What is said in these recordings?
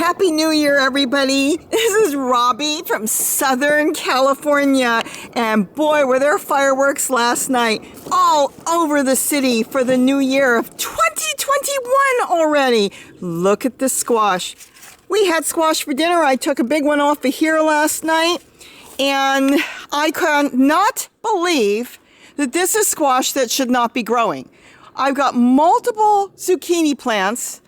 Happy New Year, everybody. This is Robbie from Southern California. And boy, were there fireworks last night all over the city for the new year of 2021 already. Look at the squash. We had squash for dinner. I took a big one off of here last night. And I cannot believe that this is squash that should not be growing. I've got multiple zucchini plants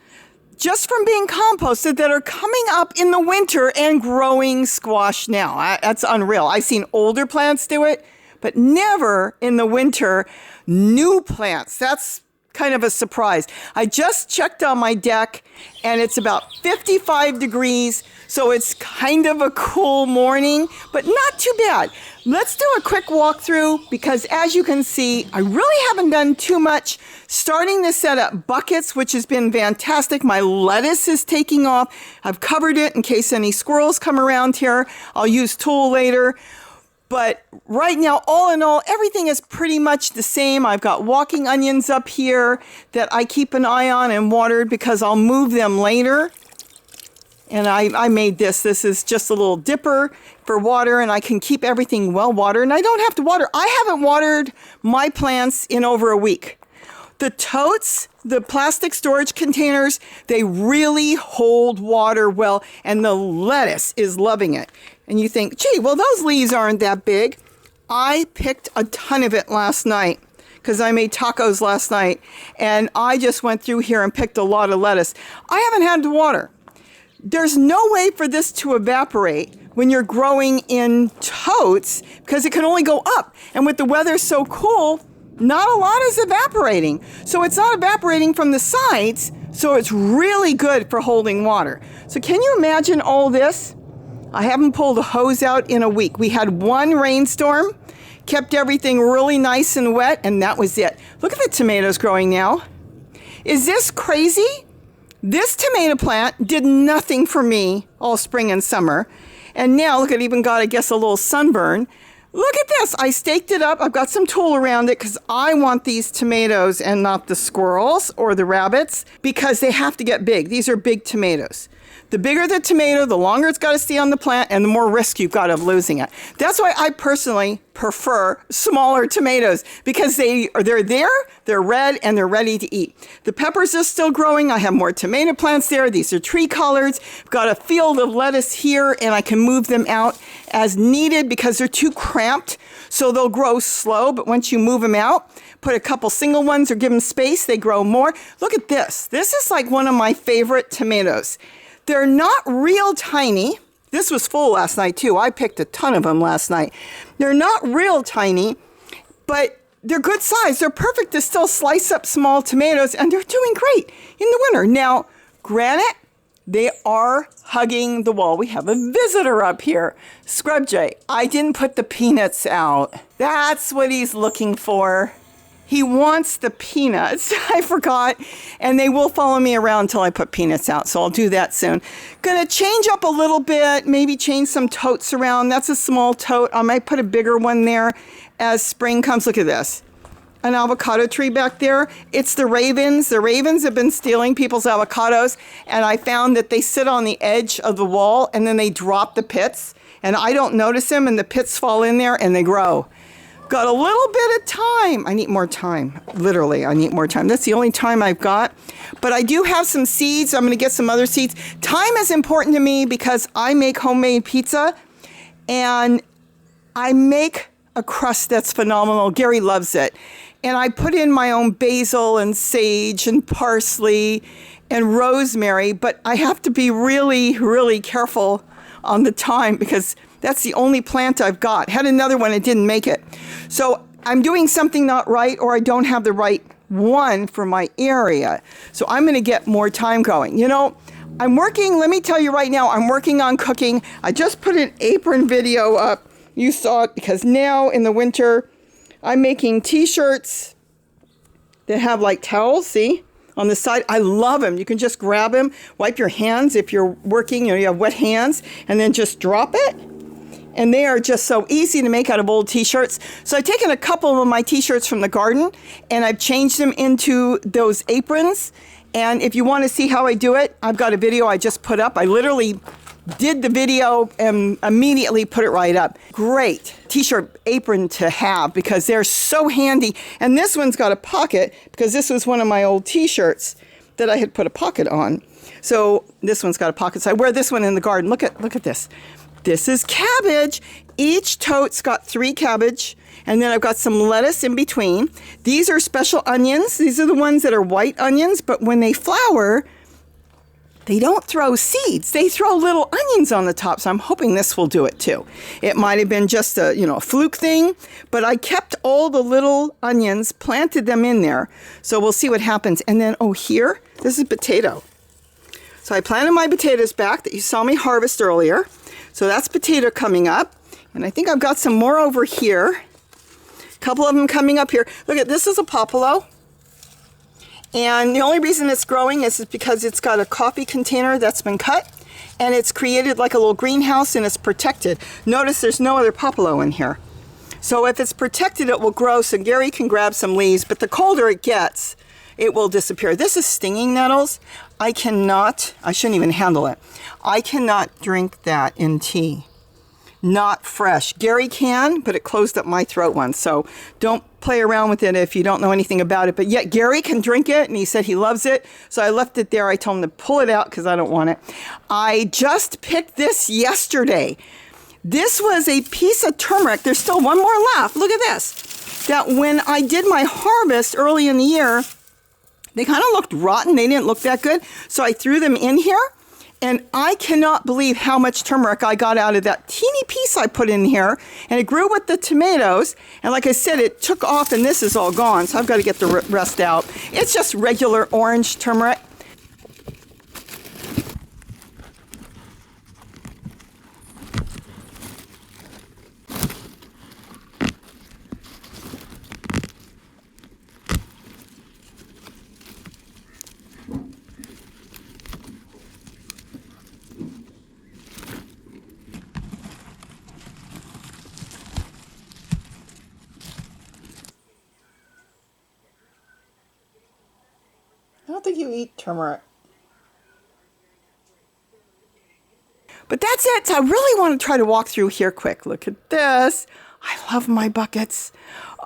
just from being composted that are coming up in the winter and growing squash now. That's unreal. I've seen older plants do it, but never in the winter new plants. That's kind of a surprise. I just checked on my deck and it's about 55 degrees, so it's kind of a cool morning, but not too bad. Let's do a quick walkthrough because as you can see, I really haven't done too much. Starting to set up buckets, which has been fantastic. My lettuce is taking off. I've covered it in case any squirrels come around here. I'll use tool later. But right now, all in all, everything is pretty much the same. I've got walking onions up here that I keep an eye on and watered because I'll move them later. And I made this. This is just a little dipper for water, and I can keep everything well watered. And I don't have to water. I haven't watered my plants in over a week. The totes, the plastic storage containers, they really hold water well, and the lettuce is loving it. And you think, gee, well, those leaves aren't that big. I picked a ton of it last night because I made tacos last night, and I just went through here and picked a lot of lettuce. I haven't had to water. There's no way for this to evaporate when you're growing in totes because it can only go up. And with the weather so cool, not a lot is evaporating. So it's not evaporating from the sides, so it's really good for holding water. So can you imagine all this? I haven't pulled a hose out in a week. We had one rainstorm, kept everything really nice and wet, and that was it. Look at the tomatoes growing now. Is this crazy? This tomato plant did nothing for me all spring and summer. And now, look, it even got, I guess, a little sunburn. Look at this. I staked it up. I've got some tulle around it because I want these tomatoes and not the squirrels or the rabbits because they have to get big. These are big tomatoes. The bigger the tomato, the longer it's got to stay on the plant and the more risk you've got of losing it. That's why I personally prefer smaller tomatoes because they're there, they're red, and they're ready to eat. The peppers are still growing. I have more tomato plants there. These are tree collards. I've got a field of lettuce here, and I can move them out as needed because they're too cramped, so they'll grow slow. But once you move them out, put a couple single ones or give them space, they grow more. Look at this. This is like one of my favorite tomatoes. They're not real tiny. This was full last night too. I picked a ton of them last night. They're not real tiny, but they're good size. They're perfect to still slice up small tomatoes, and they're doing great in the winter. Now, granted, they are hugging the wall. We have a visitor up here. Scrub Jay, I didn't put the peanuts out. That's what he's looking for. He wants the peanuts. I forgot. And they will follow me around until I put peanuts out. So I'll do that soon. Gonna change up a little bit. Maybe change some totes around. That's a small tote. I might put a bigger one there as spring comes. Look at this. An avocado tree back there. It's the ravens. The ravens have been stealing people's avocados. And I found that they sit on the edge of the wall and then they drop the pits. And I don't notice them and the pits fall in there and they grow. Got a little bit of time. I need more time. Literally, I need more time. That's the only time I've got. But I do have some seeds. I'm going to get some other seeds. Time is important to me because I make homemade pizza. And I make a crust that's phenomenal. Gary loves it. And I put in my own basil and sage and parsley and rosemary. But I have to be really, really careful on the time because that's the only plant I've got. Had another one, it didn't make it. So I'm doing something not right, or I don't have the right one for my area. So I'm going to get more time going. You know, I'm working, let me tell you right now, I'm working on cooking. I just put an apron video up. You saw it because now in the winter, I'm making t-shirts that have like towels, see? On the side, I love them. You can just grab them, wipe your hands if you're working, you have wet hands, and then just drop it. And they are just so easy to make out of old t-shirts. So I've taken a couple of my t-shirts from the garden and I've changed them into those aprons. And if you want to see how I do it, I've got a video I just put up. I literally did the video and immediately put it right up. Great t-shirt apron to have because they're so handy. And this one's got a pocket because this was one of my old t-shirts that I had put a pocket on. So this one's got a pocket. So I wear this one in the garden. Look at this. This is cabbage. Each tote's got 3 cabbage. And then I've got some lettuce in between. These are special onions. These are the ones that are white onions. But when they flower, they don't throw seeds. They throw little onions on the top. So I'm hoping this will do it too. It might have been just a fluke thing, but I kept all the little onions, planted them in there. So we'll see what happens. And then, here, this is potato. So I planted my potatoes back that you saw me harvest earlier. So that's potato coming up. And I think I've got some more over here. A couple of them coming up here. Look at this is a popolo. And the only reason it's growing is because it's got a coffee container that's been cut and it's created like a little greenhouse and it's protected. Notice there's no other popolo in here. So if it's protected, it will grow so Gary can grab some leaves, but the colder it gets, it will disappear. This is stinging nettles. I shouldn't even handle it. I cannot drink that in tea. Not fresh. Gary can, but it closed up my throat once. So don't play around with it if you don't know anything about it. But yet Gary can drink it, and he said he loves it. So I left it there. I told him to pull it out because I don't want it. I just picked this yesterday. This was a piece of turmeric. There's still one more left. Look at this. That when I did my harvest early in the year, they kind of looked rotten. They didn't look that good. So I threw them in here. And I cannot believe how much turmeric I got out of that teeny piece I put in here. And it grew with the tomatoes. And like I said, it took off and this is all gone. So I've got to get the rest out. It's just regular orange turmeric. I don't think you eat turmeric. But that's it. So I really want to try to walk through here quick. Look at this. I love my buckets.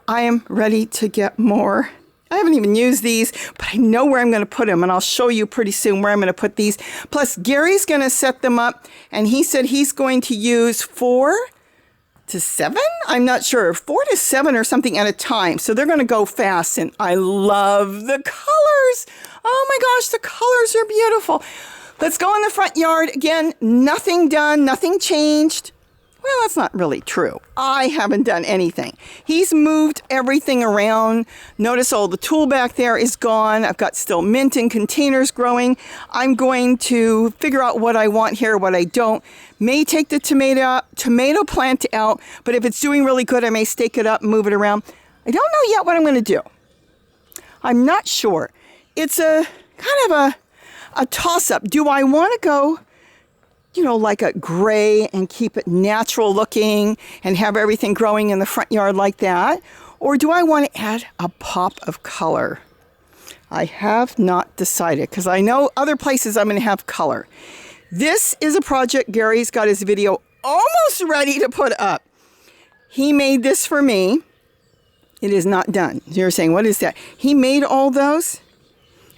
I am ready to get more. I haven't even used these, but I know where I'm going to put them, and I'll show you pretty soon where I'm going to put these. Plus, Gary's going to set them up, and he said he's going to use 4 to 7? I'm not sure. 4 to 7 or something at a time. So they're going to go fast, and I love the colors. Oh my gosh, the colors are beautiful. Let's go in the front yard. Again, nothing done, nothing changed. Well, that's not really true. I haven't done anything. He's moved everything around. Notice all the tool back there is gone. I've got still mint in containers growing. I'm going to figure out what I want here, what I don't. May take the tomato plant out, but if it's doing really good, I may stake it up and move it around. I don't know yet what I'm going to do. I'm not sure. It's a kind of a toss-up. Do I want to go, like a gray and keep it natural looking and have everything growing in the front yard like that? Or do I want to add a pop of color? I have not decided because I know other places I'm going to have color. This is a project Gary's got his video almost ready to put up. He made this for me. It is not done. You're saying, what is that? He made all those.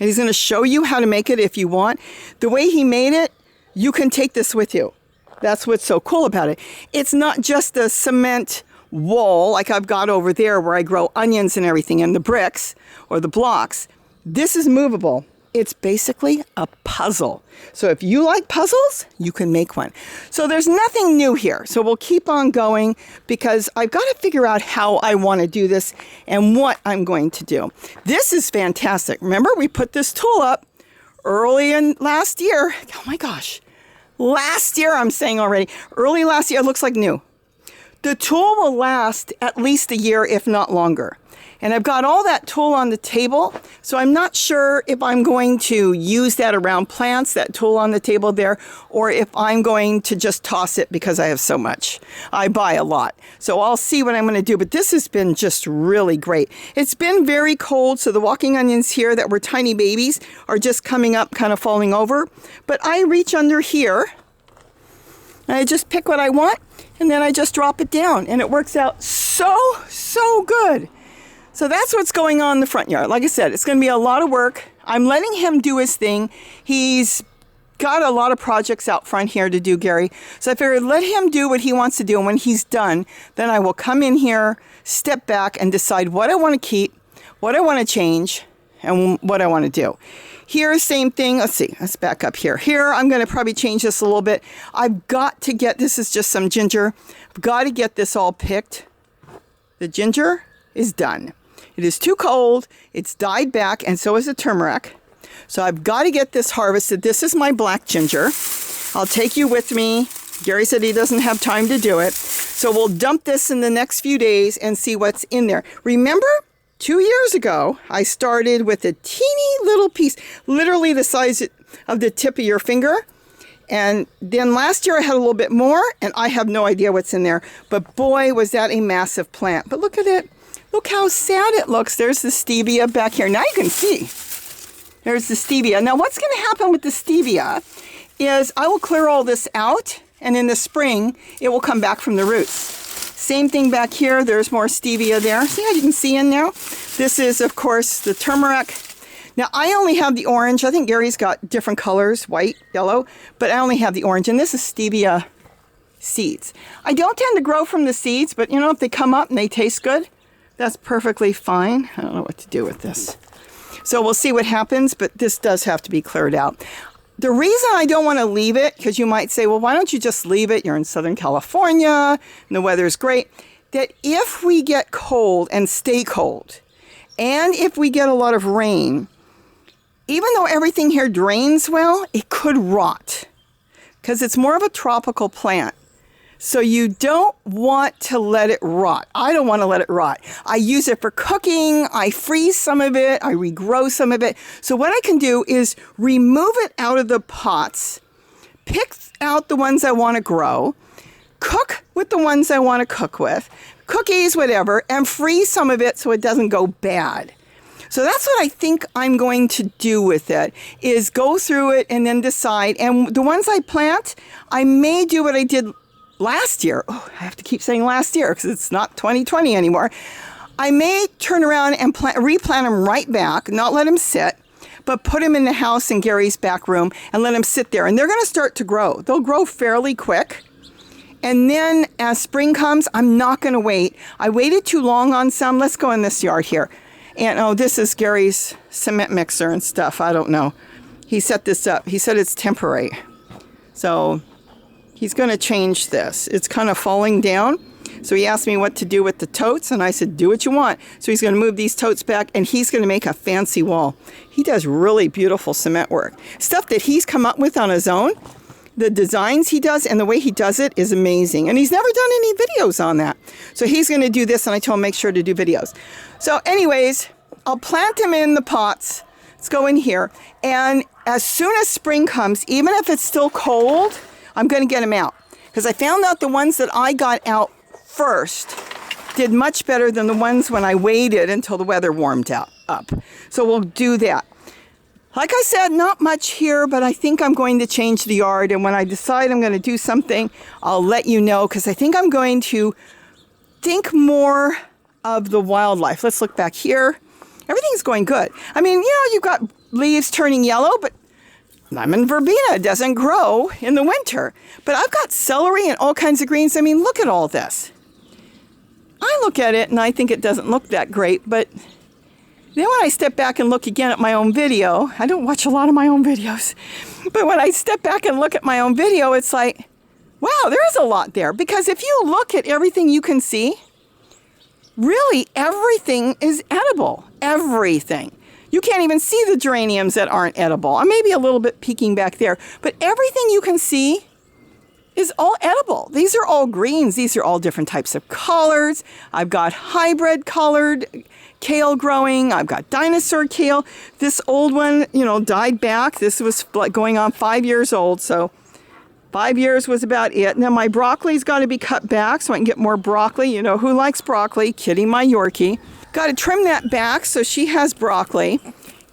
And he's going to show you how to make it if you want. The way he made it, you can take this with you. That's what's so cool about it. It's not just a cement wall like I've got over there where I grow onions and everything and the bricks or the blocks. This is movable. It's basically a puzzle. So if you like puzzles, you can make one. So there's nothing new here. So we'll keep on going because I've got to figure out how I want to do this and what I'm going to do. This is fantastic. Remember, we put this tool up early in last year. Oh my gosh. Last year, I'm saying already. Early last year, it looks like new. The tool will last at least a year, if not longer. And I've got all that tool on the table, so I'm not sure if I'm going to use that around plants, that tool on the table there, or if I'm going to just toss it because I have so much. I buy a lot. So I'll see what I'm going to do, but this has been just really great. It's been very cold, so the walking onions here that were tiny babies are just coming up, kind of falling over. But I reach under here, and I just pick what I want, and then I just drop it down, and it works out so good. So that's what's going on in the front yard. Like I said, it's going to be a lot of work. I'm letting him do his thing. He's got a lot of projects out front here to do, Gary. So I figured let him do what he wants to do. And when he's done, then I will come in here, step back, and decide what I want to keep, what I want to change, and what I want to do. Here, same thing. Let's see. Let's back up here. Here, I'm going to probably change this a little bit. I've got to get, this is just some ginger. I've got to get this all picked. The ginger is done. It is too cold, it's died back, and so is the turmeric. So I've got to get this harvested. This is my black ginger. I'll take you with me. Gary said he doesn't have time to do it. So we'll dump this in the next few days and see what's in there. Remember, 2 years ago, I started with a teeny little piece, literally the size of the tip of your finger. And then last year I had a little bit more, and I have no idea what's in there. But boy, was that a massive plant. But look at it. Look how sad it looks. There's the stevia back here. Now you can see. There's the stevia. Now what's going to happen with the stevia is I will clear all this out, and in the spring it will come back from the roots. Same thing back here. There's more stevia there. See how you can see in now? This is, of course, the turmeric. Now I only have the orange. I think Gary's got different colors, white, yellow, but I only have the orange, and this is stevia seeds. I don't tend to grow from the seeds, but you know, if they come up and they taste good, that's perfectly fine. I don't know what to do with this. So we'll see what happens, but this does have to be cleared out. The reason I don't want to leave it, because you might say, well, why don't you just leave it? You're in Southern California, and the weather's great. That if we get cold and stay cold, and if we get a lot of rain, even though everything here drains well, it could rot, because it's more of a tropical plant. So you don't want to let it rot. I don't want to let it rot. I use it for cooking. I freeze some of it. I regrow some of it. So what I can do is remove it out of the pots, pick out the ones I want to grow, cook with the ones I want to cook with, cookies, whatever, and freeze some of it so it doesn't go bad. So that's what I think I'm going to do with it, is go through it and then decide. And the ones I plant, I may do what I did last year. Oh, I have to keep saying last year because it's not 2020 anymore. I may turn around and replant them right back, not let them sit, but put them in the house in Gary's back room and let them sit there. And they're going to start to grow. They'll grow fairly quick. And then as spring comes, I'm not going to wait. I waited too long on some. Let's go in this yard here. And oh, this is Gary's cement mixer and stuff. I don't know. He set this up. He said it's temporary. So he's going to change this. It's kind of falling down. So he asked me what to do with the totes, and I said, do what you want. So he's going to move these totes back, and he's going to make a fancy wall. He does really beautiful cement work. Stuff that he's come up with on his own. The designs he does and the way he does it is amazing. And he's never done any videos on that. So he's going to do this, and I told him make sure to do videos. So anyways, I'll plant them in the pots. Let's go in here. And as soon as spring comes, even if it's still cold, I'm going to get them out, because I found out the ones that I got out first did much better than the ones when I waited until the weather warmed up. So we'll do that. Like I said, not much here, but I think I'm going to change the yard. And when I decide I'm going to do something, I'll let you know, because I think I'm going to think more of the wildlife. Let's look back here. Everything's going good. I mean, you've got leaves turning yellow, but lemon verbena doesn't grow in the winter. But I've got celery and all kinds of greens. I mean, look at all this. I look at it and I think it doesn't look that great, but then when I step back and look again at my own video, I don't watch a lot of my own videos, but when I step back and look at my own video, it's like, wow, there is a lot there. Because if you look at everything you can see, really everything is edible. Everything. You can't even see the geraniums that aren't edible. I may be a little bit peeking back there, but everything you can see is all edible. These are all greens. These are all different types of collards. I've got hybrid collard kale growing. I've got dinosaur kale. This old one, died back. This was like going on 5 years old, so 5 years was about it. Now my broccoli's got to be cut back so I can get more broccoli. Who likes broccoli? Kitty, my Yorkie. Got to trim that back so she has broccoli.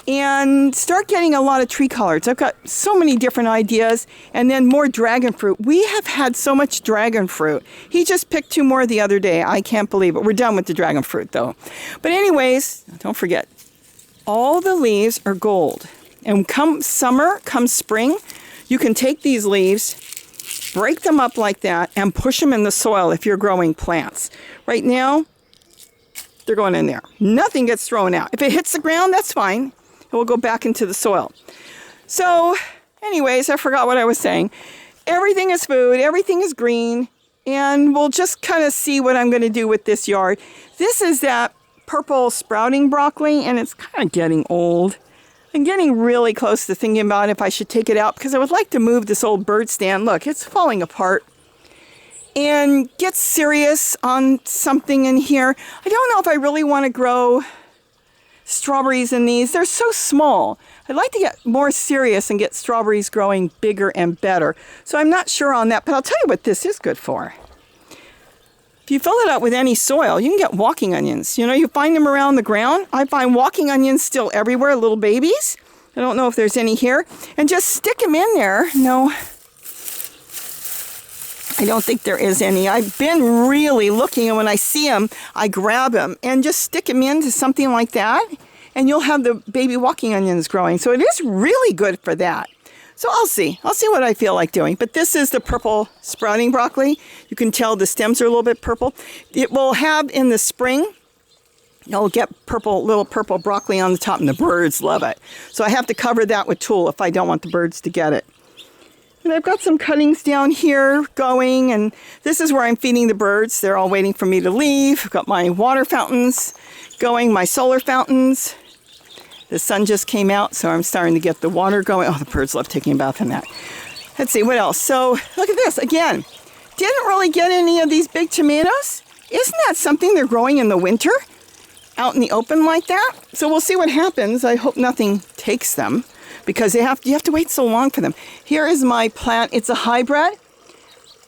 And start getting a lot of tree collards. I've got so many different ideas. And then more dragon fruit. We have had so much dragon fruit. He just picked 2 more the other day. I can't believe it. We're done with the dragon fruit though. But anyways, don't forget, all the leaves are gold. And come summer, come spring, you can take these leaves, break them up like that, and push them in the soil if you're growing plants. Right now, they're going in there. Nothing gets thrown out. If it hits the ground, that's fine. It will go back into the soil. So, anyways, I forgot what I was saying. Everything is food. Everything is green. And we'll just kind of see what I'm going to do with this yard. This is that purple sprouting broccoli, and it's kind of getting old. I'm getting really close to thinking about if I should take it out because I would like to move this old bird stand. Look, it's falling apart. And get serious on something in here. I don't know if I really want to grow strawberries in these. They're so small. I'd like to get more serious and get strawberries growing bigger and better. So I'm not sure on that, but I'll tell you what this is good for. If you fill it up with any soil, you can get walking onions. You find them around the ground. I find walking onions still everywhere, little babies. I don't know if there's any here. And just stick them in there. No, I don't think there is any. I've been really looking, and when I see them, I grab them and just stick them into something like that, and you'll have the baby walking onions growing. So it is really good for that. So I'll see. I'll see what I feel like doing. But this is the purple sprouting broccoli. You can tell the stems are a little bit purple. It will have in the spring, you'll get little purple broccoli on the top, and the birds love it. So I have to cover that with tulle if I don't want the birds to get it. And I've got some cuttings down here going, and this is where I'm feeding the birds. They're all waiting for me to leave. I've got my water fountains going, my solar fountains. The sun just came out, so I'm starting to get the water going. Oh, the birds love taking a bath in that. Let's see, what else? So look at this. Again, didn't really get any of these big tomatoes. Isn't that something they're growing in the winter? Out in the open like that? So we'll see what happens. I hope nothing takes them, because you have to wait so long for them. Here is my plant. It's a hybrid.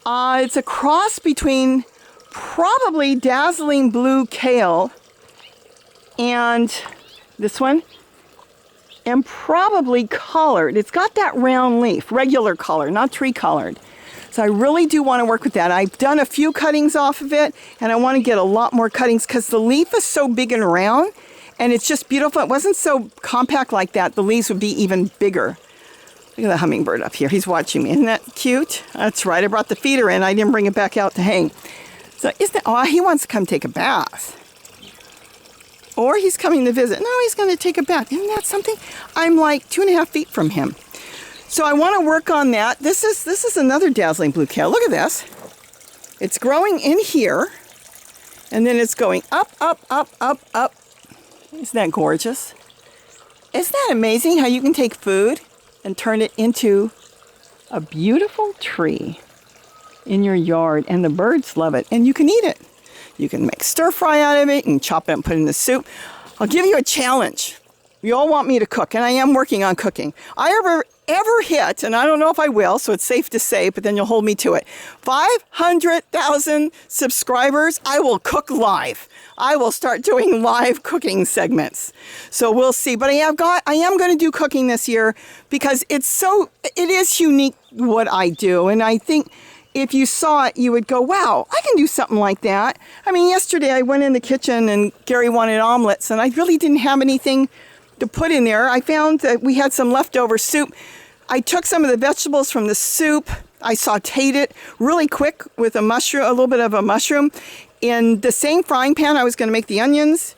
It's a cross between probably dazzling blue kale and this one, and probably collard. It's got that round leaf, regular collard, not tree collard. So I really do want to work with that. I've done a few cuttings off of it, and I want to get a lot more cuttings because the leaf is so big and round. And it's just beautiful. It wasn't so compact like that. The leaves would be even bigger. Look at the hummingbird up here. He's watching me. Isn't that cute? That's right. I brought the feeder in. I didn't bring it back out to hang. So he wants to come take a bath. Or he's coming to visit. No, he's going to take a bath. Isn't that something? I'm like 2.5 feet from him. So I want to work on that. This is another dazzling blue kale. Look at this. It's growing in here. And then it's going up, up, up, up, up. Isn't that gorgeous? Isn't that amazing how you can take food and turn it into a beautiful tree in your yard, and the birds love it, and you can eat it. You can make stir fry out of it and chop it and put it in the soup. I'll give you a challenge. You all want me to cook, and I am working on cooking. I ever hit, and I don't know if I will, so it's safe to say, but then you'll hold me to it, 500,000 subscribers, I will cook live. I will start doing live cooking segments. So we'll see. But I am going to do cooking this year because it is unique what I do. And I think if you saw it, you would go, wow, I can do something like that. I mean, yesterday I went in the kitchen and Gary wanted omelets, and I really didn't have anything to put in there. I found that we had some leftover soup. I took some of the vegetables from the soup. I sauteed it really quick with a little bit of a mushroom. In the same frying pan, I was going to make the onions.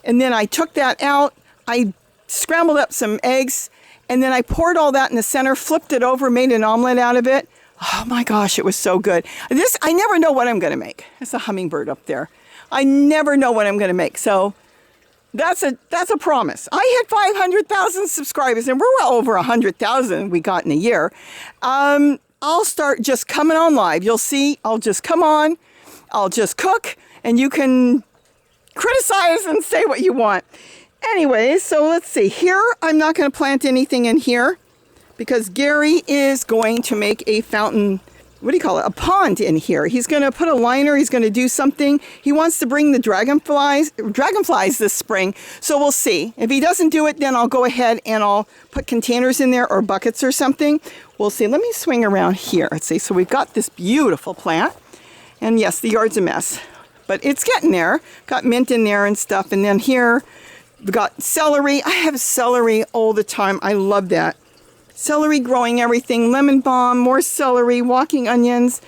And then I took that out. I scrambled up some eggs. And then I poured all that in the center, flipped it over, made an omelet out of it. Oh my gosh, it was so good. I never know what I'm going to make. There's a hummingbird up there. I never know what I'm going to make. So that's a promise. I hit 500,000 subscribers, and we're well over 100,000 we got in a year. I'll start just coming on live. You'll see, I'll just come on, I'll just cook, and you can criticize and say what you want. Anyways, so let's see. Here, I'm not going to plant anything in here because Gary is going to make a fountain, what do you call it, a pond in here. He's going to put a liner, he's going to do something. He wants to bring the dragonflies this spring, so we'll see. If he doesn't do it, then I'll go ahead and I'll put containers in there or buckets or something. We'll see. Let me swing around here. Let's see. So we've got this beautiful plant, and yes, the yard's a mess, but it's getting there. Got mint in there and stuff, and then here we've got celery. I have celery all the time. I love that. Celery growing everything, lemon balm, more celery, walking onions.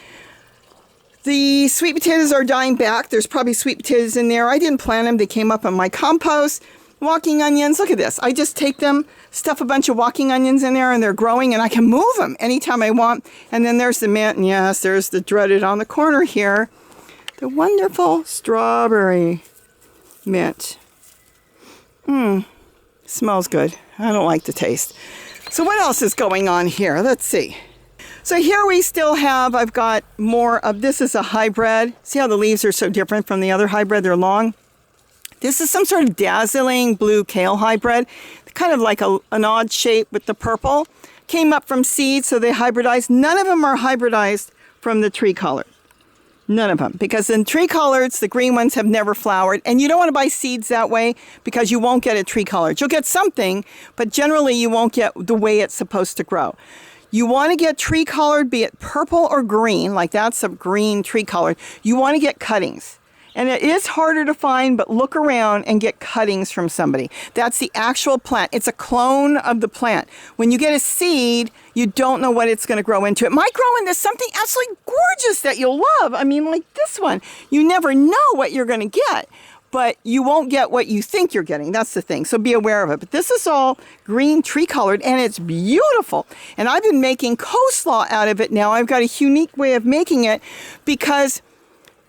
The sweet potatoes are dying back. There's probably sweet potatoes in there. I didn't plant them. They came up on my compost. Walking onions, look at this. I just take them, stuff a bunch of walking onions in there, and they're growing, and I can move them anytime I want. And then there's the mint, and yes, there's the dreaded on the corner here. The wonderful strawberry mint. Smells good. I don't like the taste. So what else is going on here? Let's see. So here we still have, I've got more of, this is a hybrid. See how the leaves are so different from the other hybrid? They're long. This is some sort of dazzling blue kale hybrid, kind of like an odd shape with the purple. Came up from seeds, so they hybridized. None of them are hybridized from the tree collard. None of them, because in tree collards, the green ones have never flowered, and you don't want to buy seeds that way because you won't get a tree collard. You'll get something, but generally you won't get the way it's supposed to grow. You want to get tree collard, be it purple or green, like that's a green tree collard. You want to get cuttings. And it is harder to find, but look around and get cuttings from somebody. That's the actual plant. It's a clone of the plant. When you get a seed, you don't know what it's going to grow into. It might grow into something absolutely gorgeous that you'll love. I mean, like this one. You never know what you're going to get, but you won't get what you think you're getting. That's the thing. So be aware of it. But this is all green tree colored, and it's beautiful. And I've been making coleslaw out of it now. I've got a unique way of making it because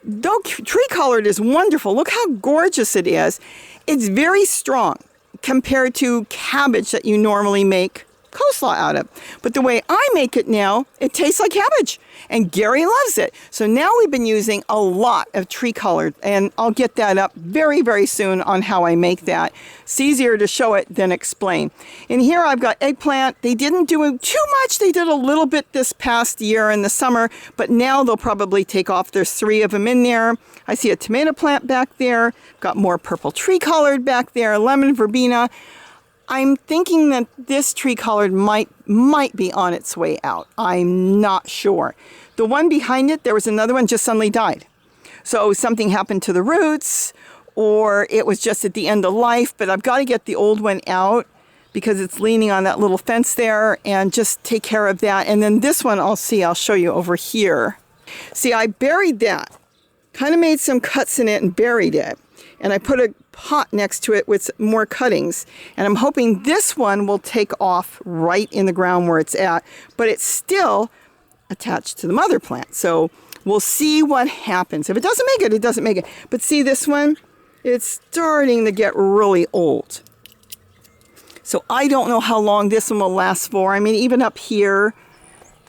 though tree colored is wonderful, look how gorgeous it is. It's very strong compared to cabbage that you normally make coleslaw out of. But the way I make it now, it tastes like cabbage. And Gary loves it. So now we've been using a lot of tree colored, and I'll get that up very, very soon on how I make that. It's easier to show it than explain. And here I've got eggplant. They didn't do too much. They did a little bit this past year in the summer, but now they'll probably take off. There's 3 of them in there. I see a tomato plant back there. Got more purple tree colored back there, lemon verbena. I'm thinking that this tree collard might be on its way out. I'm not sure. The one behind it, there was another one just suddenly died. So something happened to the roots, or it was just at the end of life, but I've got to get the old one out because it's leaning on that little fence there, and just take care of that. And then this one I'll show you over here. See, I buried that, kind of made some cuts in it and buried it. And I put a pot next to it with more cuttings. And I'm hoping this one will take off right in the ground where it's at, but it's still attached to the mother plant. So we'll see what happens. If it doesn't make it, it doesn't make it. But see this one? It's starting to get really old. So I don't know how long this one will last for. I mean, even up here,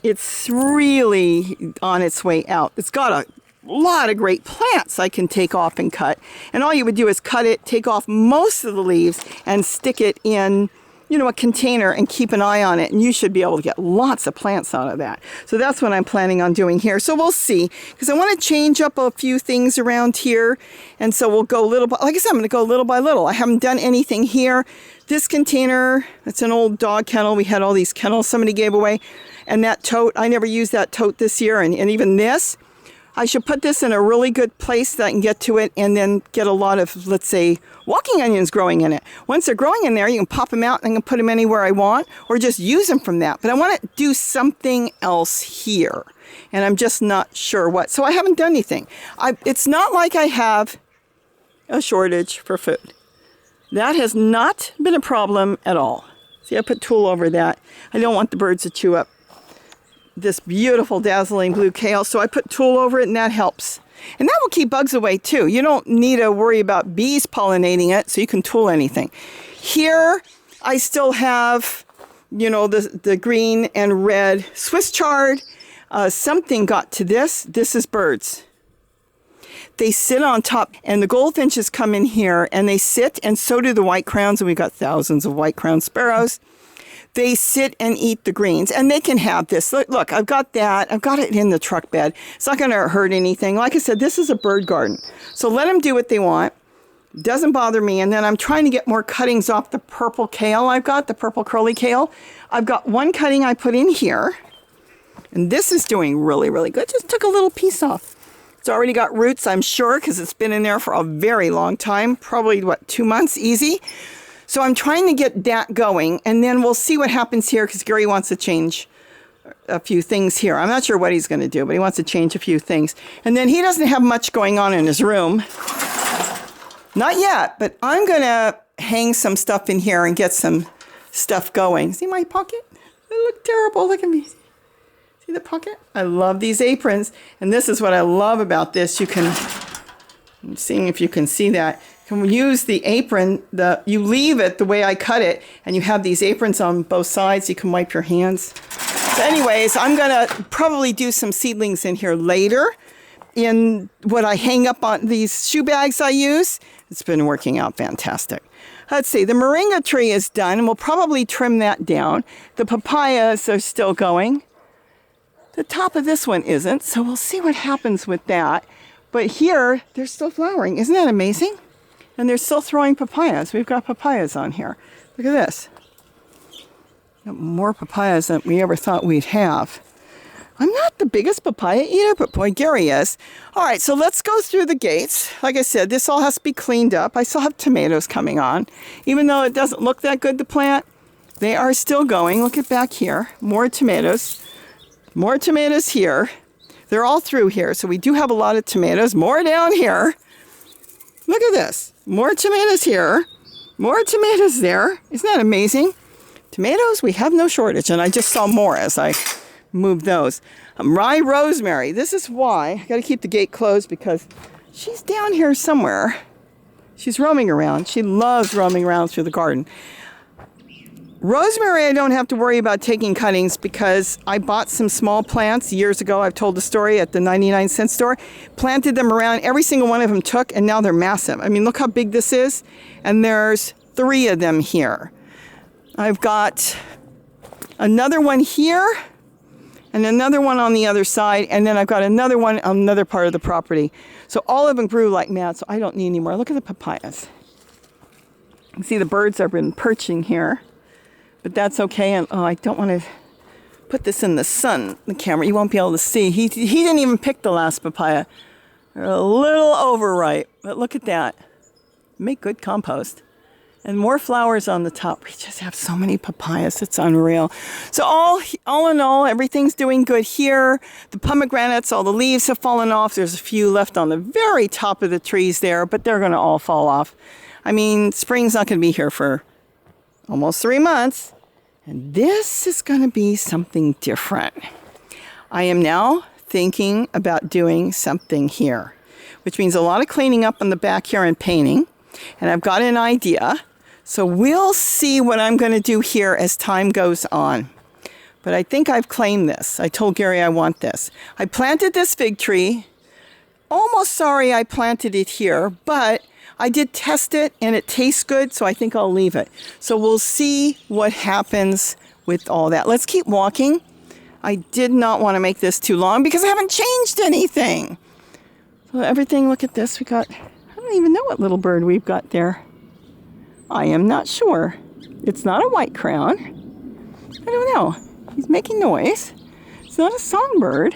it's really on its way out. It's got a lot of great plants I can take off and cut. And all you would do is cut it, take off most of the leaves, and stick it in, a container and keep an eye on it. And you should be able to get lots of plants out of that. So that's what I'm planning on doing here. So we'll see, because I want to change up a few things around here. And so we'll go little by, like I said, I'm going to go little by little. I haven't done anything here. This container, it's an old dog kennel. We had all these kennels somebody gave away. And that tote, I never used that tote this year. And even this, I should put this in a really good place that I can get to it, and then get a lot of, let's say, walking onions growing in it. Once they're growing in there, you can pop them out and I can put them anywhere I want, or just use them from that. But I want to do something else here, and I'm just not sure what. So I haven't done anything. It's not like I have a shortage for food. That has not been a problem at all. See, I put tulle over that. I don't want the birds to chew up this beautiful dazzling blue kale, so I put tulle over it, and that helps. And that will keep bugs away too. You don't need to worry about bees pollinating it, so you can tulle anything. Here I still have, the green and red Swiss chard, something got to this. This is birds. They sit on top, and the goldfinches come in here, and they sit, and so do the white crowns, and we've got thousands of white crowned sparrows. They sit and eat the greens, and they can have this. Look, I've got that. I've got it in the truck bed. It's not going to hurt anything. Like I said, this is a bird garden. So let them do what they want. Doesn't bother me. And then I'm trying to get more cuttings off the purple kale I've got, the purple curly kale. I've got one cutting I put in here, and this is doing really, really good. Just took a little piece off. It's already got roots, I'm sure, because it's been in there for a very long time. Probably, 2 months, easy. So I'm trying to get that going, and then we'll see what happens here, because Gary wants to change a few things here. I'm not sure what he's going to do, but he wants to change a few things. And then he doesn't have much going on in his room. Not yet, but I'm going to hang some stuff in here and get some stuff going. See my pocket? They look terrible. Look at me. See the pocket? I love these aprons, and this is what I love about this. You can, I'm seeing if you can see that. You can use the apron, you leave it the way I cut it, and you have these aprons on both sides. You can wipe your hands. So anyways, I'm going to probably do some seedlings in here later in what I hang up on these shoe bags I use. It's been working out fantastic. Let's see, the moringa tree is done, and we'll probably trim that down. The papayas are still going. The top of this one isn't, so we'll see what happens with that. But here, they're still flowering. Isn't that amazing? And they're still throwing papayas. We've got papayas on here. Look at this. Got more papayas than we ever thought we'd have. I'm not the biggest papaya eater, but boy, Gary is. All right, so let's go through the gates. Like I said, this all has to be cleaned up. I still have tomatoes coming on. Even though it doesn't look that good to plant, they are still going. Look at back here. More tomatoes. More tomatoes here. They're all through here, so we do have a lot of tomatoes. More down here. Look at this. More tomatoes here. More tomatoes there. Isn't that amazing? Tomatoes, we have no shortage, and I just saw more as I moved those. Rye Rosemary. This is why I got to keep the gate closed, because she's down here somewhere. She's roaming around. She loves roaming around through the garden. Rosemary, I don't have to worry about taking cuttings because I bought some small plants years ago. I've told the story at the 99-cent store. Planted them around. Every single one of them took, and now they're massive. I mean, look how big this is. And there's 3 of them here. I've got another one here and another one on the other side. And then I've got another one on another part of the property. So all of them grew like mad, so I don't need any more. Look at the papayas. You can see the birds have been perching here. But that's okay, and I don't want to put this in the sun, the camera. You won't be able to see. He didn't even pick the last papaya. They're a little overripe, but look at that. Make good compost. And more flowers on the top. We just have so many papayas, it's unreal. So all in all, everything's doing good here. The pomegranates, all the leaves have fallen off. There's a few left on the very top of the trees there, but they're going to all fall off. I mean, spring's not going to be here for almost 3 months. And this is going to be something different. I am now thinking about doing something here, which means a lot of cleaning up on the back here and painting. And I've got an idea. So we'll see what I'm going to do here as time goes on. But I think I've claimed this. I told Gary I want this. I planted this fig tree. Almost sorry I planted it here, but I did test it, and it tastes good, so I think I'll leave it. So we'll see what happens with all that. Let's keep walking. I did not want to make this too long because I haven't changed anything. So everything, look at this. I don't even know what little bird we've got there. I am not sure. It's not a white crown. I don't know. He's making noise. It's not a songbird.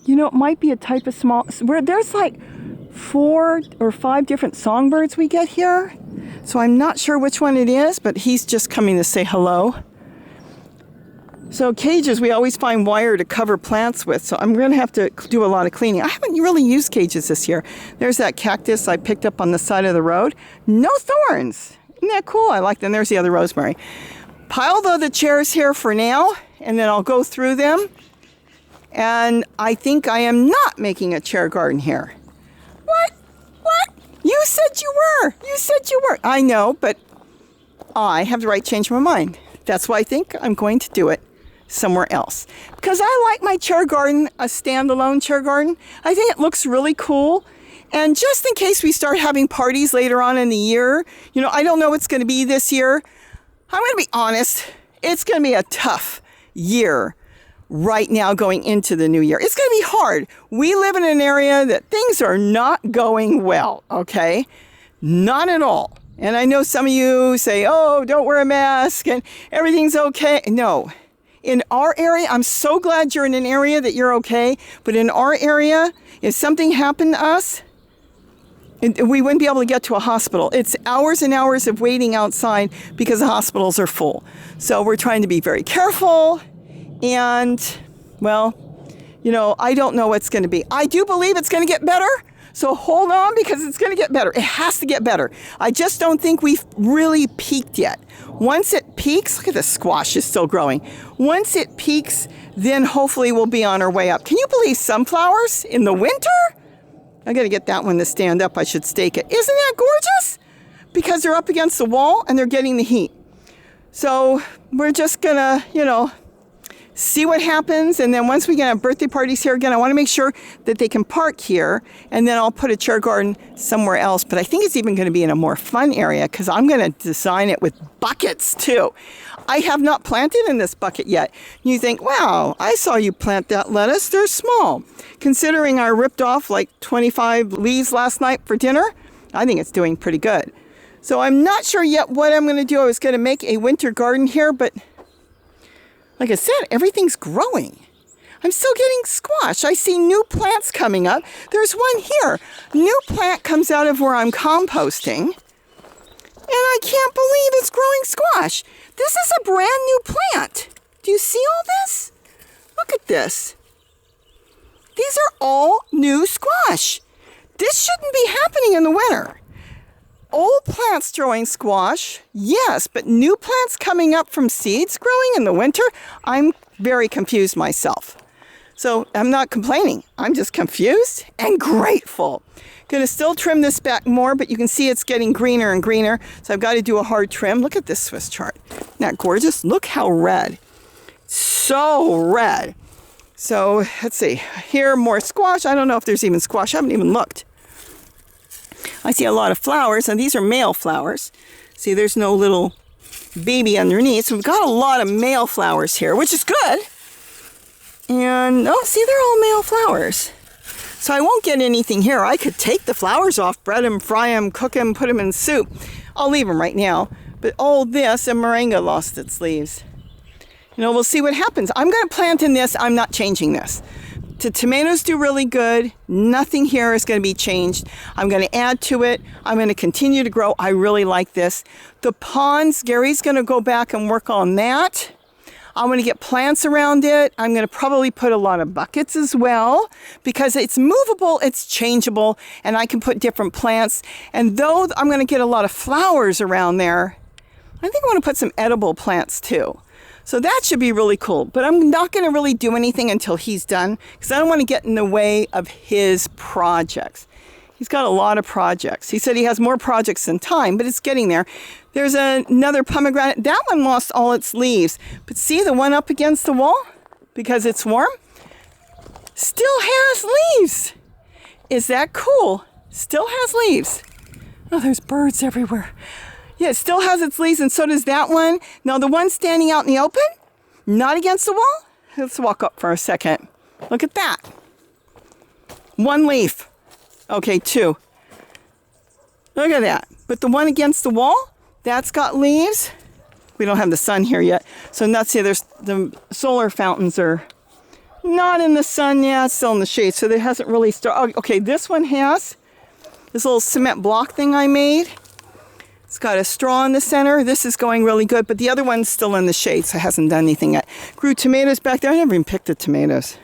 You know, it might be a type of small... There's like 4 or 5 different songbirds we get here. So I'm not sure which one it is, but he's just coming to say hello. So cages, we always find wire to cover plants with, so I'm going to have to do a lot of cleaning. I haven't really used cages this year. There's that cactus I picked up on the side of the road. No thorns. Isn't that cool? I like them. There's the other rosemary. Pile the chairs here for now, and then I'll go through them. And I think I am not making a chair garden here. What? You said you were. I know, but I have the right to change my mind. That's why I think I'm going to do it somewhere else. Because I like my chair garden, a standalone chair garden. I think it looks really cool. And just in case we start having parties later on in the year, I don't know what's going to be this year. I'm going to be honest, it's going to be a tough year right now going into the new year. It's going to be hard. We live in an area that things are not going well, okay? Not at all. And I know some of you say, oh, don't wear a mask and everything's okay. No. In our area, I'm so glad you're in an area that you're okay. But in our area, if something happened to us, we wouldn't be able to get to a hospital. It's hours and hours of waiting outside because the hospitals are full. So we're trying to be very careful. And, well, I don't know what's going to be. I do believe it's going to get better. So hold on, because it's going to get better. It has to get better. I just don't think we've really peaked yet. Once it peaks, look at the squash is still growing. Once it peaks, then hopefully we'll be on our way up. Can you believe sunflowers in the winter? I got to get that one to stand up. I should stake it. Isn't that gorgeous? Because they're up against the wall and they're getting the heat. So we're just going to, see what happens. And then once we get have birthday parties here again, I want to make sure that they can park here. And then I'll put a chair garden somewhere else. But I think it's even going to be in a more fun area because I'm going to design it with buckets too. I have not planted in this bucket yet. You think, wow, I saw you plant that lettuce. They're small. Considering I ripped off like 25 leaves last night for dinner, I think it's doing pretty good. So I'm not sure yet what I'm going to do. I was going to make a winter garden here, but like I said, everything's growing. I'm still getting squash. I see new plants coming up. There's one here. New plant comes out of where I'm composting. And I can't believe it's growing squash. This is a brand new plant. Do you see all this? Look at this. These are all new squash. This shouldn't be happening in the winter. Old plants growing squash, yes, but new plants coming up from seeds growing in the winter, I'm very confused myself. So I'm not complaining. I'm just confused and grateful. Going to still trim this back more, but you can see it's getting greener and greener. So I've got to do a hard trim. Look at this Swiss chard. Isn't that gorgeous? Look how red. So red. So let's see. Here, more squash. I don't know if there's even squash. I haven't even looked. I see a lot of flowers, and these are male flowers. See, there's no little baby underneath. So we've got a lot of male flowers here, which is good. And, oh, see, they're all male flowers. So I won't get anything here. I could take the flowers off, bread them, fry them, cook them, put them in soup. I'll leave them right now. But all this, and moringa lost its leaves. We'll see what happens. I'm going to plant in this. I'm not changing this. The tomatoes do really good. Nothing here is going to be changed. I'm going to add to it. I'm going to continue to grow. I really like this. The ponds, Gary's going to go back and work on that. I'm going to get plants around it. I'm going to probably put a lot of buckets as well because it's movable, it's changeable, and I can put different plants. And though I'm going to get a lot of flowers around there, I think I want to put some edible plants too. So that should be really cool. But I'm not going to really do anything until he's done because I don't want to get in the way of his projects. He's got a lot of projects. He said he has more projects than time, but it's getting there. There's another pomegranate. That one lost all its leaves. But see the one up against the wall? Because it's warm? Still has leaves. Is that cool? Still has leaves. Oh, there's birds everywhere. Yeah, it still has its leaves, and so does that one. Now, the one standing out in the open, not against the wall. Let's walk up for a second. Look at that. One leaf. Okay, two. Look at that. But the one against the wall, that's got leaves. We don't have the sun here yet. So let's see, there's the solar fountains are not in the sun yet, it's still in the shade. So there hasn't really started. Oh, okay, this one has this little cement block thing I made. It's got a straw in the center. This is going really good, but the other one's still in the shade, so it hasn't done anything yet. Grew tomatoes back there. I never even picked the tomatoes.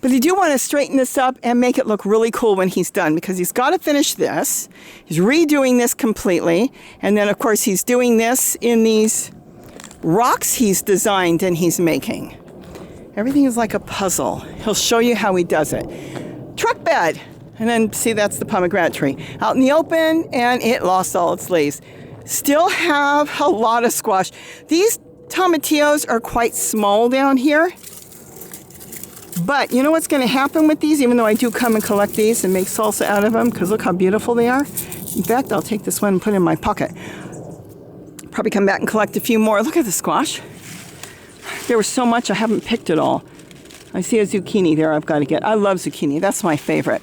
But I do want to straighten this up and make it look really cool when he's done because he's got to finish this. He's redoing this completely. And then, of course, he's doing this in these rocks he's designed and he's making. Everything is like a puzzle. He'll show you how he does it. Truck bed. And then, see, that's the pomegranate tree. Out in the open, and it lost all its leaves. Still have a lot of squash. These tomatillos are quite small down here. But you know what's going to happen with these, even though I do come and collect these and make salsa out of them, because look how beautiful they are. In fact, I'll take this one and put it in my pocket. Probably come back and collect a few more. Look at the squash. There was so much, I haven't picked it all. I see a zucchini there I've got to get. I love zucchini. That's my favorite.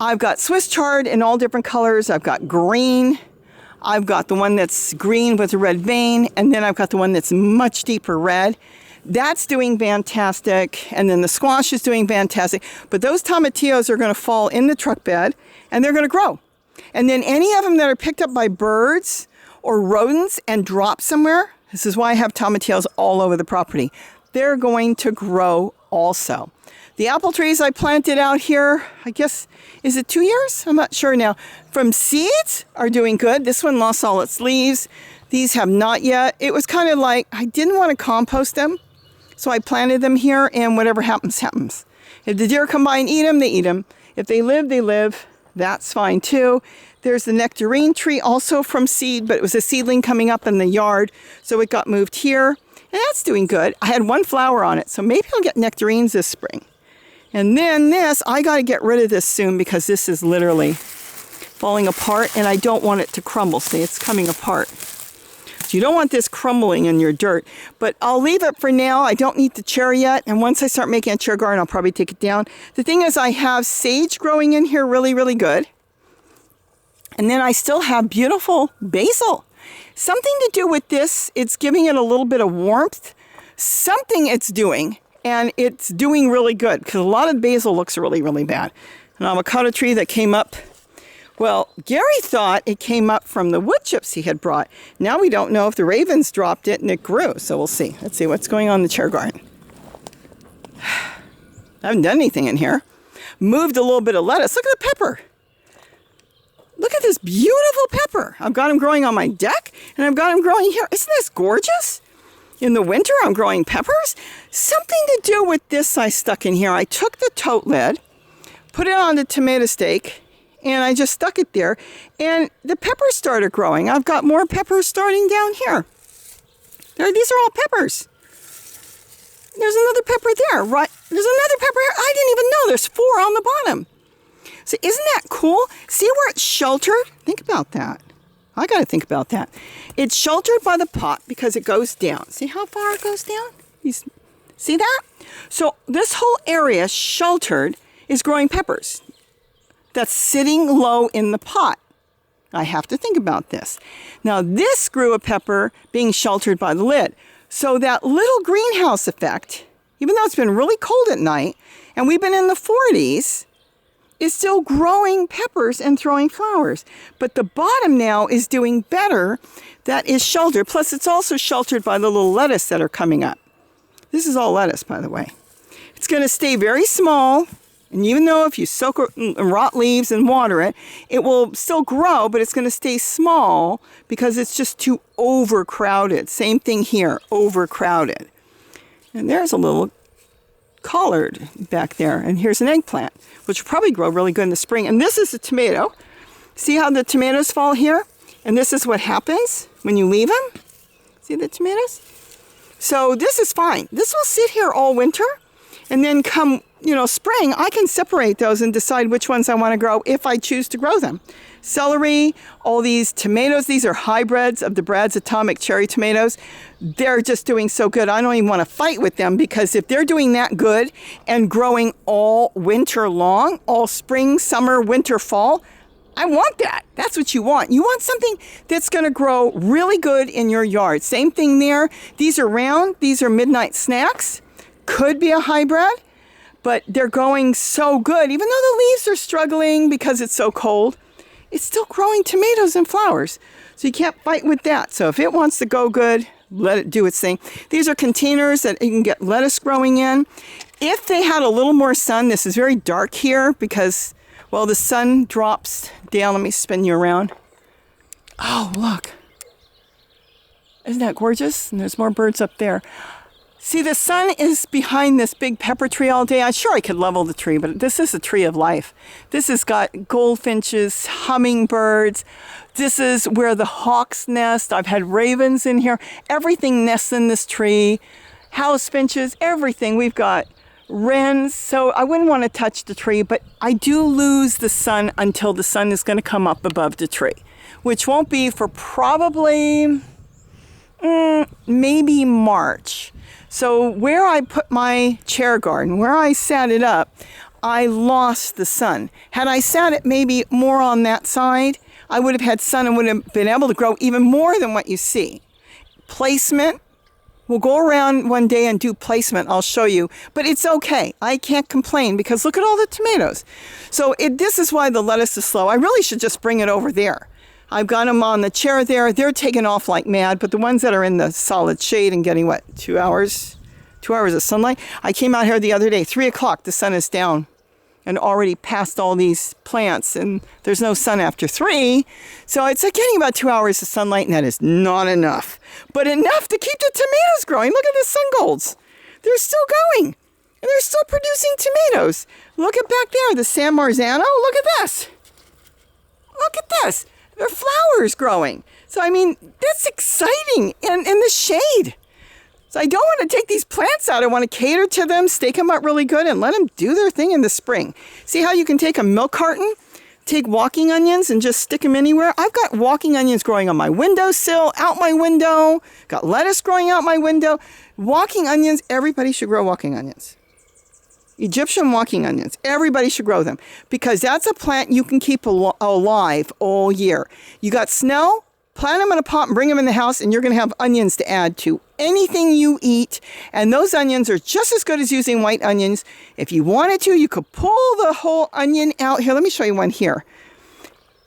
I've got Swiss chard in all different colors. I've got green. I've got the one that's green with a red vein. And then I've got the one that's much deeper red. That's doing fantastic. And then the squash is doing fantastic. But those tomatillos are going to fall in the truck bed and they're going to grow. And then any of them that are picked up by birds or rodents and drop somewhere, this is why I have tomatillos all over the property, they're going to grow also. The apple trees I planted out here, I guess, is it 2 years? I'm not sure now. From seeds are doing good. This one lost all its leaves. These have not yet. It was kind of like, I didn't want to compost them. So I planted them here and whatever happens, happens. If the deer come by and eat them, they eat them. If they live, they live. That's fine too. There's the Nectarine Tree also from seed, but it was a seedling coming up in the yard. So it got moved here and that's doing good. I had one flower on it, so maybe I'll get nectarines this spring. And then this, I got to get rid of this soon because this is literally falling apart and I don't want it to crumble. See, it's coming apart. So you don't want this crumbling in your dirt, but I'll leave it for now. I don't need the chair yet. And once I start making a chair garden, I'll probably take it down. The thing is I have sage growing in here really, really good. And then I still have beautiful basil. Something to do with this, it's giving it a little bit of warmth. Something it's doing, and it's doing really good because a lot of basil looks really, really bad. An avocado tree that came up, well, Gary thought it came up from the wood chips he had brought. Now we don't know if the ravens dropped it and it grew, so we'll see. Let's see what's going on in the chair garden. I haven't done anything in here. Moved a little bit of lettuce. Look at the pepper. Look at this beautiful pepper. I've got them growing on my deck, and I've got them growing here. Isn't this gorgeous? In the winter, I'm growing peppers. Something to do with this I stuck in here. I took the tote lid, put it on the tomato stake, and I just stuck it there, and the peppers started growing. I've got more peppers starting down here. These are all peppers. There's another pepper there, right? There's another pepper here. I didn't even know there's 4 on the bottom. So isn't that cool? See where it's sheltered? Think about that. I got to think about that. It's sheltered by the pot because it goes down. See how far it goes down? See that? So this whole area sheltered is growing peppers. That's sitting low in the pot. I have to think about this. Now this grew a pepper being sheltered by the lid. So that little greenhouse effect, even though it's been really cold at night and we've been in the 40s, is still growing peppers and throwing flowers. But the bottom now is doing better. That is sheltered. Plus it's also sheltered by the little lettuce that are coming up. This is all lettuce, by the way. It's going to stay very small. And even though if you soak rot leaves and water it, it will still grow, but it's going to stay small because it's just too overcrowded. Same thing here, overcrowded. And there's a little collard back there. And here's an eggplant, which will probably grow really good in the spring. And this is a tomato. See how the tomatoes fall here? And this is what happens when you leave them. See the tomatoes? So this is fine. This will sit here all winter. And then come, spring, I can separate those and decide which ones I want to grow if I choose to grow them. Celery, all these tomatoes, these are hybrids of the Brad's Atomic cherry tomatoes. They're just doing so good. I don't even want to fight with them because if they're doing that good and growing all winter long, all spring, summer, winter, fall, I want that. That's what you want. You want something that's going to grow really good in your yard. Same thing there. These are round. These are midnight snacks. Could be a hybrid, but they're going so good. Even though the leaves are struggling because it's so cold, it's still growing tomatoes and flowers. So you can't fight with that. So if it wants to go good, let it do its thing. These are containers that you can get lettuce growing in. If they had a little more sun, this is very dark here because, well, the sun drops down. Let me spin you around. Oh, look. Isn't that gorgeous? And there's more birds up there. See, the sun is behind this big pepper tree all day. I'm sure I could level the tree, but this is a tree of life. This has got goldfinches, hummingbirds. This is where the hawks nest. I've had ravens in here. Everything nests in this tree. House finches, everything. We've got wrens. So I wouldn't want to touch the tree, but I do lose the sun until the sun is going to come up above the tree, which won't be for probably maybe March. So where I put my chair garden, where I sat it up, I lost the sun. Had I sat it maybe more on that side, I would have had sun and would have been able to grow even more than what you see. Placement, we'll go around one day and do placement, I'll show you. But it's okay, I can't complain because look at all the tomatoes. So this is why the lettuce is slow. I really should just bring it over there. I've got them on the chair there. They're taking off like mad, but the ones that are in the solid shade and getting, 2 hours? 2 hours of sunlight. I came out here the other day, 3 o'clock, the sun is down and already past all these plants, and there's no sun after 3. So it's like getting about 2 hours of sunlight, and that is not enough. But enough to keep the tomatoes growing. Look at the sun golds. They're still going, and they're still producing tomatoes. Look at back there, the San Marzano. Look at this. Look at this. There are flowers growing. So, I mean, that's exciting in the shade. So I don't want to take these plants out. I want to cater to them, stake them up really good, and let them do their thing in the spring. See how you can take a milk carton, take walking onions, and just stick them anywhere? I've got walking onions growing on my windowsill, out my window, got lettuce growing out my window. Walking onions, everybody should grow walking onions. Egyptian walking onions. Everybody should grow them because that's a plant you can keep alive all year. You got snow, plant them in a pot and bring them in the house, and you're going to have onions to add to anything you eat. And those onions are just as good as using white onions. If you wanted to, you could pull the whole onion out. Here, let me show you one here.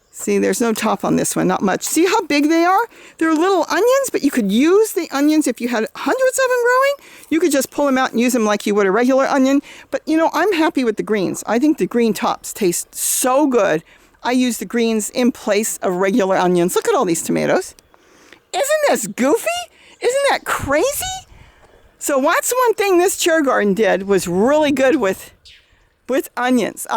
See, there's no top on this one, not much. See how big they are? They're little onions, but you could use the onions if you had hundreds of them growing. You could just pull them out and use them like you would a regular onion. But, I'm happy with the greens. I think the green tops taste so good. I use the greens in place of regular onions. Look at all these tomatoes. Isn't this goofy? Isn't that crazy? So that's one thing this chair garden did was really good with onions.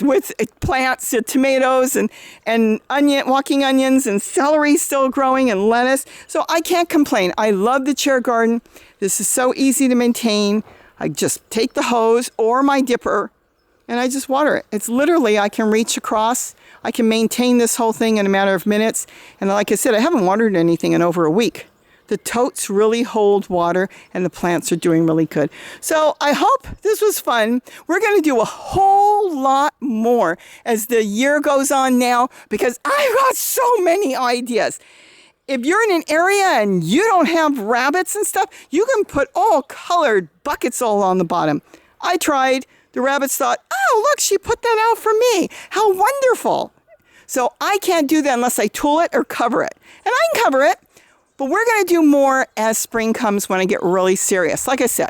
With plants, tomatoes and walking onions and celery still growing and lettuce. So I can't complain. I love the chair garden. This is so easy to maintain. I just take the hose or my dipper and I just water it. It's literally, I can reach across. I can maintain this whole thing in a matter of minutes. And like I said, I haven't watered anything in over a week. The totes really hold water and the plants are doing really good. So I hope this was fun. We're going to do a whole lot more as the year goes on now because I've got so many ideas. If you're in an area and you don't have rabbits and stuff, you can put all colored buckets all on the bottom. I tried. The rabbits thought, oh, look, she put that out for me. How wonderful. So I can't do that unless I tool it or cover it. And I can cover it. But we're going to do more as spring comes when I get really serious. Like I said,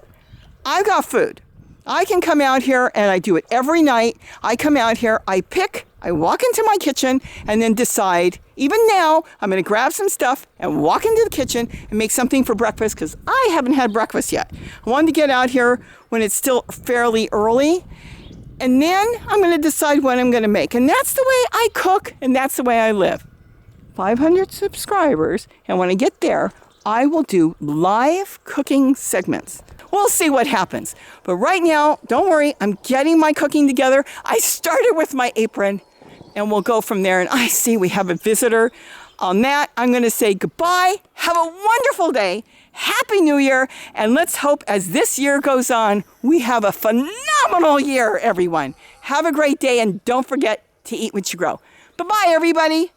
I've got food. I can come out here and I do it every night. I come out here, I pick, I walk into my kitchen and then decide, even now, I'm going to grab some stuff and walk into the kitchen and make something for breakfast because I haven't had breakfast yet. I wanted to get out here when it's still fairly early. And then I'm going to decide what I'm going to make. And that's the way I cook and that's the way I live. 500 subscribers, and when I get there, I will do live cooking segments. We'll see what happens. But right now, don't worry, I'm getting my cooking together. I started with my apron, and we'll go from there. And I see we have a visitor. On that, I'm going to say goodbye. Have a wonderful day. Happy New Year. And let's hope as this year goes on, we have a phenomenal year, everyone. Have a great day, and don't forget to eat what you grow. Bye-bye, everybody.